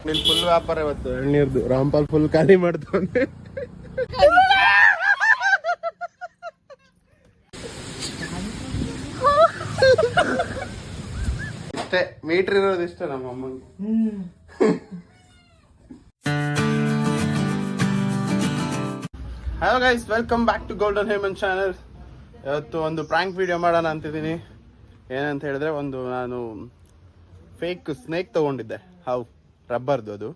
ಇಲ್ಲಿ ಫುಲ್ ವ್ಯಾಪಾರ ಇವತ್ತು ಎಳ್ನೀರ್ದು. ರಾಮ್ಪಾಲ್ ಫುಲ್ ಖಾಲಿ ಮಾಡ್ತಾನೆ. ಇಷ್ಟೇ ಮೀಟ್ರ್ ಇರೋದು ಇಷ್ಟ ನಮ್ಮ ಅಮ್ಮಂಗೆ. Hello guys, welcome back to golden Hemant channel. ಇವತ್ತು ಒಂದು ಪ್ರಾಂಕ್ ವಿಡಿಯೋ ಮಾಡೋಣ ಅಂತಿದ್ದೀನಿ. ಏನಂತ ಹೇಳಿದ್ರೆ, ನಾನು ಫೇಕ್ ಸ್ನೇಕ್ ತಗೊಂಡಿದ್ದೆ, ಹಾವು ರಬ್ಬರ್ದು.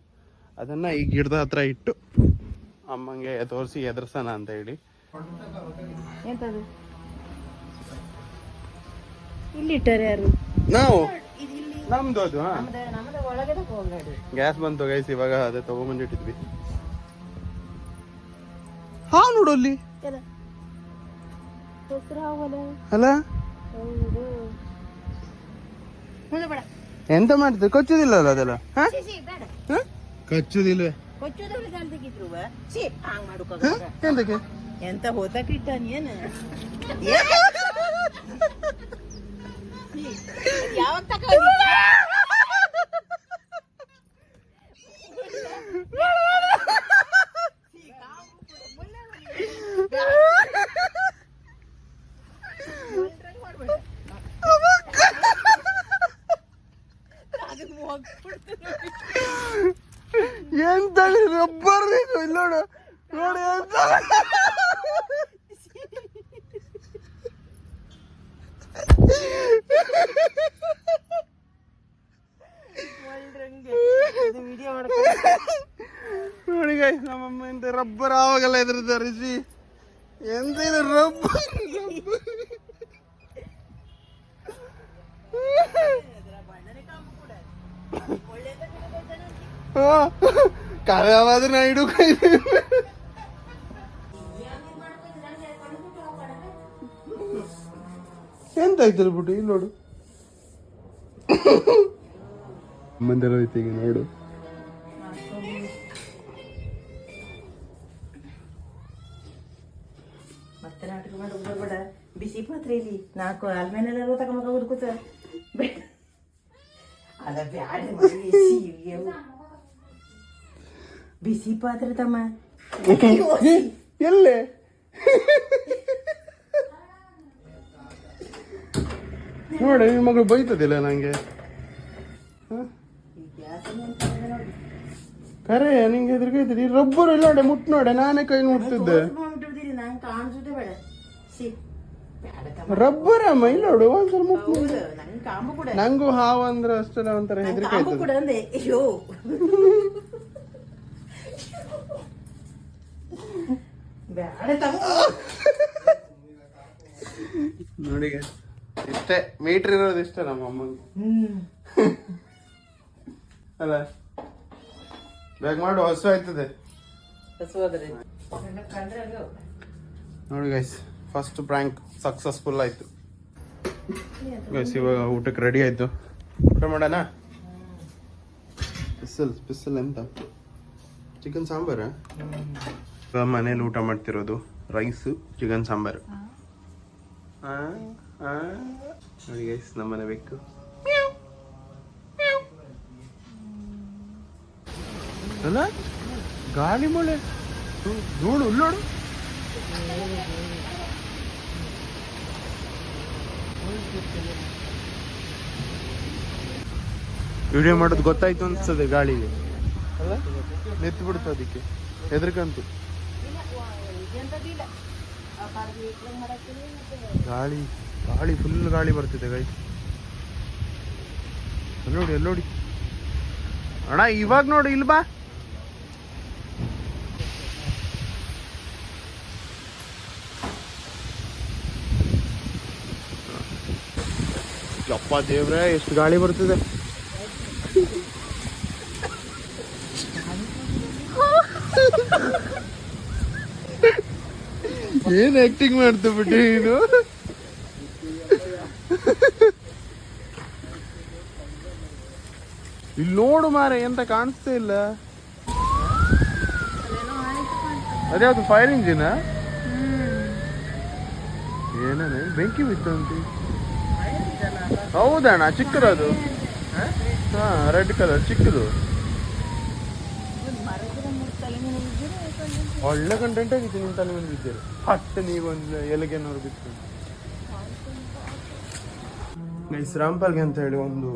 ಅದನ್ನ ಈ ಗಿಡದ ಹತ್ರ ಇಟ್ಟು ಅಮ್ಮಂಗೆ ತೋರಿಸಿ ಎದುರ್ಸೋಣ ಅಂತ ಹೇಳಿ. ನಾವು ನಮ್ದು ಅದು ಗ್ಯಾಸ್ ಬಂತು ಗೈಸ್, ಇವಾಗ ಅದೇ ತಗೊಂಡ್ಬಂದಿಟ್ಟಿದ್ವಿ. ಹಾವು ನೋಡು ಅಲ್ಲಿ ಅಲ್ಲ, ಎಂತ ಮಾಡ್ತದೆ? ಕೊಚ್ಚುದಿಲ್ಲ ಅಲ್ಲ ಅದೆಲ್ಲ? ಕಚ್ಚುದಿಲ್ವೇ? ಎಂತಕ್ಕೆ ಎಂತ ಹೋತಕ್ಕಿಟ್ಟ ನೀನು ಯಾವಾಗ ಎಂತ ರಬ್ಬರ್ ನೋಡು ನೋಡಿ ಎಂತ ನೋಡಿ ಗೈಸ್, ನಮ್ಮಮ್ಮ ಎಂತ ರಬ್ಬರ್ ಆವಾಗಲ್ಲ ಇದ್ರದ್ದು ರಿಸಿ. ಎಂತ ಇದು ರಬ್ಬರ್? ಕರೆಯಾದ್ರೆ ನಾ ಇಡು ಕೈ. ಎಂತ ಆಯ್ತಲ್ಲ ಬಿಟ್ಟು ಇಲ್ಲಿ ನೋಡು, ಮಂದಿರ ಐತಿ ಈಗ ನೋಡು. ಮತ್ತೆ ನಾಟಕ ಮಾಡಿ ಬೇಡ. ಬಿಸಿ ಪಾತ್ರೆ ಇಲ್ಲಿ 4 ಆಲ್ಮೇನೆಲ್ಲ ತಗೊಂಬ ಹುಡುಕುತ್ತ ಬೇಡ. ಅದ ಬ್ಯಾಡ ಬಿಸಿ ಪಾತ್ರೆ ತಮ್ಮ ಎಲ್ಲೇ ನೋಡಿ, ಈ ಮಗಳು ಬೈತದಿಲ್ಲ ನಂಗೆ. ಕರೆ ನಿಂಗೆ ಹೆದರ್ಕೈತದೆ. ರಬ್ಬರ್ ಇಲ್ಲ ನೋಡಿ, ಮುಟ್ ನೋಡೆ, ನಾನೇ ಕೈ ಮುಟ್ತಿದ್ದೆ. ರಬ್ಬರ್ ಅಮ್ಮ ಇಲ್ಲ ನೋಡು, ಒಂದ್ಸಲ ಮುಟ್. ನಂಗೂ ಹಾವು ಅಂದ್ರೆ ಅಷ್ಟೆಲ್ಲ ಒಂಥರ ಹೆದರ್ಕೈತದೆ. ನೋಡಿ ಇಷ್ಟೇ ಮೀಟ್ರ್ ಇರೋದು ಇಷ್ಟ ನಮ್ಮ ಅಮ್ಮಂಗೆ. ಅಲ್ಲ ಬೇಗ ಮಾಡು, ಹಸು ಆಯ್ತದೆ. ನೋಡಿ ಗೈಸ್, ಫಸ್ಟ್ ಪ್ರ್ಯಾಂಕ್ ಸಕ್ಸಸ್ಫುಲ್ ಆಯ್ತು ಗೈಸ್. ಇವಾಗ ಊಟಕ್ಕೆ ರೆಡಿ ಆಯ್ತು. ಊಟ ಮಾಡೋಣ. ಸ್ಪೆಷಲ್ ಎಂತ? ಚಿಕನ್ ಸಾಂಬಾರ. ಮನೇಲಿ ಊಟ ಮಾಡ್ತಿರೋದು ರೈಸು, ಚಿಕನ್ ಸಾಂಬಾರು. ನೋಡಿ ಗೈಸ್, ನಮ್ಮನೆ ಬೇಕು. ಅಲ್ಲ ಗಾಳಿ ಮಳೆ ನೋಡು, ನೋಡು. ವಿಡಿಯೋ ಮಾಡೋದು ಗೊತ್ತಾಯ್ತು ಅನ್ಸ್ತದೆ ಗಾಳಿಗೆ, ಅಲ್ಲ ನೆತ್ತು ಬಿಡ್ತು, ಅದಕ್ಕೆ ಹೆದರ್ಕಂತು. ಗಾಳಿ ಗಾಳಿ ಫುಲ್ ಗಾಳಿ ಬರ್ತಿದೆ ಗೈ. ನೋಡಿ ಅಲ್ಲಿ ನೋಡಿ ಅಣ್ಣ, ಇವಾಗ ನೋಡಿ ಇಲ್ಲಿ ಬಾ. ಯಪ್ಪ ದೇವ್ರೆ, ಎಷ್ಟು ಗಾಳಿ ಬರ್ತಿದೆ. ಏನ್ ಆಕ್ಟಿಂಗ್ ಮಾಡ್ತು ಬಿಟ್ಟು ನೀನು. ಇಲ್ಲಿ ನೋಡು ಮಾರೆ, ಎಂತ ಕಾಣಿಸ್ತಾ ಇಲ್ಲ. ಅದ್ಯಾವ್ದು ಫೈರ್ ಇಂಜಿನ್? ಏನೇನು ಬೆಂಕಿ ಬಿತ್ತು ಅಂತ. ಹೌದಣ್ಣ, ಚಿಕ್ಕದು ಅದು. ಹಾ, ರೆಡ್ ಕಲರ್ ಚಿಕ್ಕದು. ಒಳ್ಳೆ ಕಂಟೆಂಟ್ ಆಗಿತ್ತು ನಿಮ್ಮ ತಲೆ ಮೇಲೆ ಬಿದ್ದೀರಿ ಹತ್ತು ನೀವೊಂದು ಎಲ್ಲಿಗೆನವ್ರು ಬಿತ್ತು ಗೈಸ್ ರಾಮ್ಪಾಲ್ಗೆ ಅಂತ ಹೇಳಿ ಒಂದು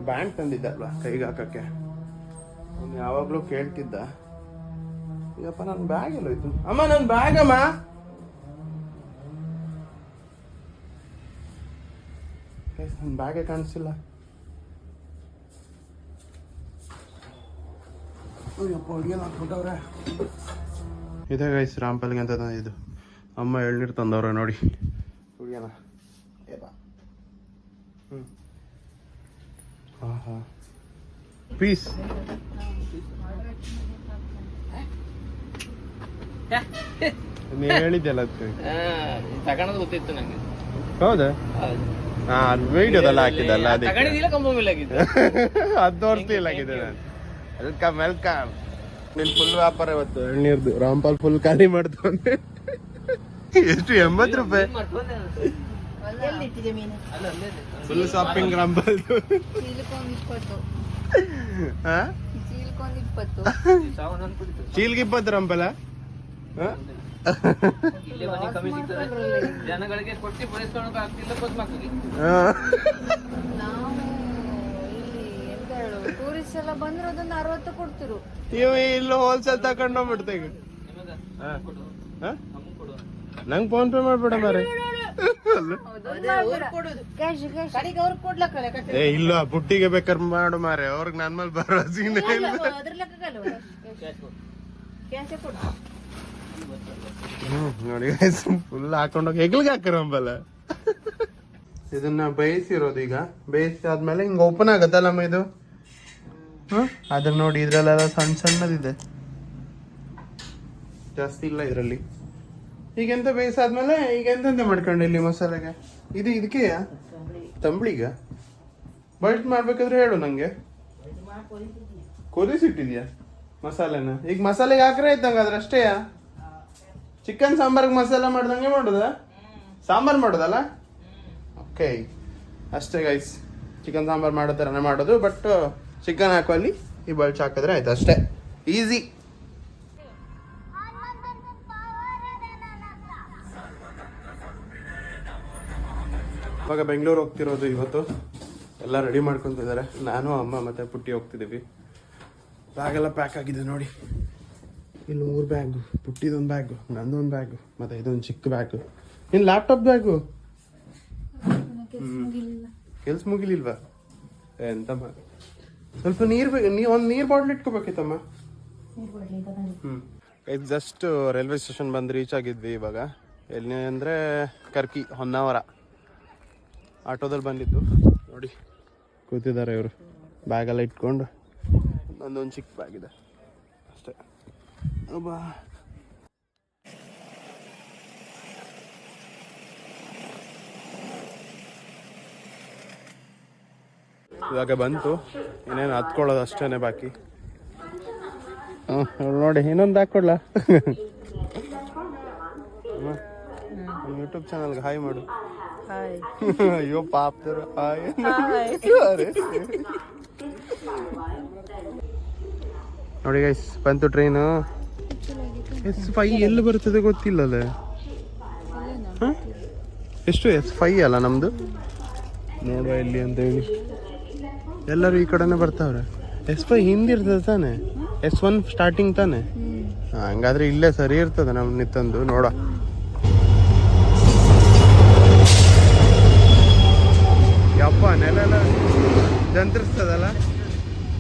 ಬ್ಯಾಂಡ್ ತಂದಿದ್ದೆ ಅಲ್ವಾ ಕೈಗೆ ಹಾಕಕ್ಕೆ ಅವ್ನು ಯಾವಾಗಲೂ ಕೇಳ್ತಿದ್ದ ಈಗಪ್ಪ ನನ್ನ ಬ್ಯಾಗ್ ಎಲ್ಲೋಯ್ತು ಅಮ್ಮ ನನ್ನ ಬ್ಯಾಗ್ ಅಮ್ಮ ನನ್ನ ಬ್ಯಾಗೇ ಕಾಣಿಸಿಲ್ಲ ಇದೆ ಗೈಸ್ ರಾಮ್ಪಾಲ್ಗೆ ಅಂತ ತಂದಿದ್ದು ಅಮ್ಮ ಎಳ್ನೀರು ತಂದವ್ರೆ ನೋಡಿ ಕುಡಿಯೋಣ ಪೀಸ್ ನೀ ಹೇಳಿದ್ದೆಲ್ಲ ತಗೊಳೋದು ಗೊತ್ತಿತ್ತು ನಂಗೆ. ಹೌದಾ ವಿಡಿಯೋದಲ್ಲ ಹಾಕಿದ್ದಲ್ಲ ತಗೊಂಡಿದ್ದಿಲ್ಲ ಕಂಬ ಮೇಲೆ ಆಗಿದ್ದು. ಅದು ತೋರಿಸ್ಲಿಲ್ಲ ಆಗಿದೆ ನಾನು ವೆಲ್ಕಮ್ ವೆಲ್ಕಮ್ ನಿನ್ ಫುಲ್ ವ್ಯಾಪಾರ ಇವತ್ತು ಎಳ್ನೀರ್ದು ರಾಮ್ಪಾಲ್ ಫುಲ್ ಖಾಲಿ ಮಾಡ್ತು ಎಷ್ಟು 80 ರೂಪಾಯಿ ಫುಲ್ ಶಾಪಿಂಗ್ ರಾಮ್ಪಾಲ್ದು ಚೀಲ್ಗೆ 20 ರಾಮ್ಪಾಲ ಇಲ್ಲೇ ಮನೆ ಕಮ್ಮಿ ಸಿಗ್ತದೆ ಜನಗಳಿಗೆ ಕೊಟ್ಟು ಪುರಸ್ಕಾರ ಆಗ್ತಿಲ್ಲ ಬಸ್ ಮಕ್ಕಳಿಗೆ. ಟೂರಿಸ್ಟ್ ಎಲ್ಲ ಬಂದ್ರೆ ಅದೊಂದು 60 ಕೊಡ್ತಿರು. ನೀವು ಇಲ್ಲ ಹೋಲ್ಸೇಲ್ ತಗೊಂಡ್ ಹೋಗ್ಬಿಡ್ತೆ ಈಗ ನಂಗೆ ಫೋನ್ ಪೇ ಮಾಡ್ಬೇಡ ಮಾರೆ ಏ ಇಲ್ಲ ಪುಟ್ಟಿಗೆ ಬೇಕಾದ್ರೆ ಮಾಡು ಮಾರೆ ಅವ್ರಿಗೆ ನನ್ ಮೇಲೆ ಭರವಸೆ ನೋಡಿ ಫುಲ್ ಹಾಕೊಂಡೋಗಿ ಹೆಗ್ಲಿಗೆ ಹಾಕರಂಬಲ್ಲ ಇದನ್ನ ಬೇಯಿಸಿರೋದು ಈಗ ಬೇಯಿಸಿ ಆದ್ಮೇಲೆ ಹಿಂಗ ಓಪನ್ ಆಗತ್ತಲ್ಲಮ್ಮ ಇದು ಅದ್ರ ನೋಡಿ ಇದ್ರಲ್ಲೆಲ್ಲ ಸಣ್ಣ ಸಣ್ಣದಿದೆ ಜಾಸ್ತಿ ಇಲ್ಲ ಇದ್ರಲ್ಲಿ ಈಗ ಎಂತ ಬೇಯಿಸಾದ್ಮೇಲೆ ಈಗ ಎಂತೆಂತ ಮಾಡ್ಕೊಂಡು ಇಲ್ಲಿ ಮಸಾಲೆಗೆ ಇದು ಇದಕ್ಕೆ ತಂಬ್ಳಿಗ ಬಲ್ಟ್ ಮಾಡ್ಬೇಕಾದ್ರೆ ಹೇಳು ನಂಗೆ ಕೊದಿಸಿಟ್ಟಿದ್ಯಾ ಮಸಾಲೆನ ಈಗ ಮಸಾಲೆಗೆ ಹಾಕ್ರೆ ಇದ್ದಂಗ ಅಷ್ಟೇ ಚಿಕನ್ ಸಾಂಬಾರ್ಗೆ ಮಸಾಲ ಮಾಡ್ದಂಗೆ ಮಾಡೋದ ಸಾಂಬಾರ್ ಮಾಡೋದಲ್ಲ ಓಕೆ ಅಷ್ಟೇ ಗೈಸ್ ಚಿಕನ್ ಸಾಂಬಾರ್ ಮಾಡೋ ಥರನೇ ಮಾಡೋದು ಬಟ್ ಚಿಕನ್ ಹಾಕುವಲ್ಲಿ ಈ ಬಲ್ಚ್ ಹಾಕಿದ್ರೆ ಆಯ್ತು ಅಷ್ಟೇ ಈಸಿ ಇವಾಗ ಬೆಂಗಳೂರು ಹೋಗ್ತಿರೋದು ಇವತ್ತು ಎಲ್ಲ ರೆಡಿ ಮಾಡ್ಕೊತಿದ್ದಾರೆ ನಾನು ಅಮ್ಮ ಮತ್ತೆ ಪುಟ್ಟಿ ಹೋಗ್ತಿದ್ದೀವಿ ಬ್ಯಾಗೆಲ್ಲ ಪ್ಯಾಕ್ ಆಗಿದೆ ನೋಡಿ ಇಲ್ಲಿ 3 ಬ್ಯಾಗು ಪುಟ್ಟಿದೊಂದು ಬ್ಯಾಗು ನಂದೊಂದು ಬ್ಯಾಗು ಮತ್ತೆ ಇದೊಂದು ಚಿಕ್ಕ ಬ್ಯಾಗು ಇನ್ನು ಲ್ಯಾಪ್ಟಾಪ್ ಬ್ಯಾಗು ಕೆಲ್ಸ ಮುಗಿಲಿಲ್ವಾ ಎಂತಮ್ಮ ಸ್ವಲ್ಪ ನೀರು ಬೇಕು ಒಂದು ನೀರು ಬಾಟ್ಲ್ ಇಟ್ಕೋಬೇಕಿತ್ತಮ್ಮ ಇದು ಜಸ್ಟ್ ರೈಲ್ವೆ ಸ್ಟೇಷನ್ ಬಂದು ರೀಚ್ ಆಗಿದ್ವಿ ಇವಾಗ ಎಲ್ಲಿ ಅಂದರೆ ಕರ್ಕಿ ಹೊನ್ನಾವರ ಆಟೋದಲ್ಲಿ ಬಂದಿದ್ದು ನೋಡಿ ಕೂತಿದ್ದಾರೆ ಇವರು ಬ್ಯಾಗೆಲ್ಲ ಇಟ್ಕೊಂಡು ಒಂದೊಂದು ಚಿಕ್ಕ ಬ್ಯಾಗ್ ಇದೆ ಅಷ್ಟೇ ಬಾ ಇವಾಗ ಬಂತು ಇನ್ನೇನು ಹತ್ಕೊಳ್ಳೋದು ಅಷ್ಟೇನೆ ಬಾಕಿ ನೋಡಿ ಇನ್ನೊಂದು ಹಾಕ್ಕೊಡ್ಲಾ ಯೂಟ್ಯೂಬ್ ಚಾನಲ್ಗೆ ಹಾಯ್ ಮಾಡು ಅಯ್ಯೋ ಪಾಪ್ತರು ಹಾಯ್ ನೋಡಿ ಗೈಸ್ ಬಂತು ಟ್ರೈನು S5 ಎಲ್ಲಿ ಬರ್ತದೆ ಗೊತ್ತಿಲ್ಲಲ್ಲ ಎಷ್ಟು S5 ಅಲ್ಲ ನಮ್ದು ನೋಡುವ ಎಲ್ಲಿ ಅಂತ ಹೇಳಿ ಎಲ್ಲರೂ ಈ ಕಡೆನೇ ಬರ್ತಾವ್ರೆ S5 ಹಿಂದಿರ್ತದೆ ತಾನೆ S1 ಸ್ಟಾರ್ಟಿಂಗ್ ತಾನೆ ಹಂಗಾದ್ರೆ ಇಲ್ಲೇ ಸರಿ ಇರ್ತದೆ ನಮ್ ನಿತ್ತಂದು ನೋಡ ಯಪ್ಪ ನೆಲ ಎಲ್ಲ ಜಂತ್ರಿಸ್ತದಲ್ಲ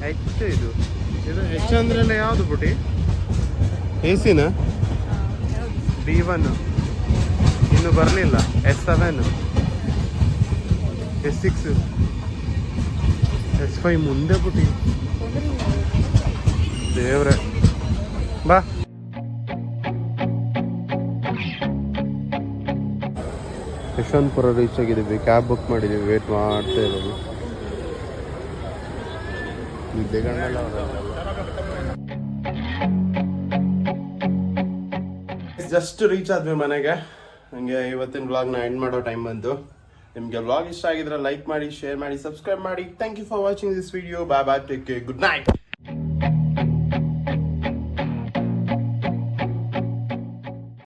ಹೆಚ್ಚು ಇದು ಹೆಚ್ಚು ಅಂದ್ರೆ ಯಾವುದು ಪುಟಿ AC-ನ D1 ಇನ್ನು ಬರಲಿಲ್ಲ S7 S6 S5 ಮುಂದೆ ಪುಟಿ ದೇವ್ರೆ ಬಾ ಯಶವಂತಪುರ ರೀಚ್ ಆಗಿದ್ದೀವಿ ಕ್ಯಾಬ್ ಬುಕ್ ಮಾಡಿದ್ದೀವಿ ವೇಟ್ ಮಾಡ್ತಾ ಇದ್ದೀವಿ ಜಸ್ಟ್ ರೀಚ್ ಆದ್ವಿ ಮನೆಗೆ ಹಂಗೆ ಇವತ್ತಿನ ವ್ಲಾಗ್ನ ಎಂಡ್ ಮಾಡೋ ಟೈಮ್ ಬಂತು ನಿಮಗೆ ವ್ಲಾಗ್ ಇಷ್ಟ ಆಗಿದ್ರೆ ಲೈಕ್ ಮಾಡಿ ಶೇರ್ ಮಾಡಿ ಸಬ್ಸ್ಕ್ರೈಬ್ ಮಾಡಿ thank you for watching this video bye bye take care good night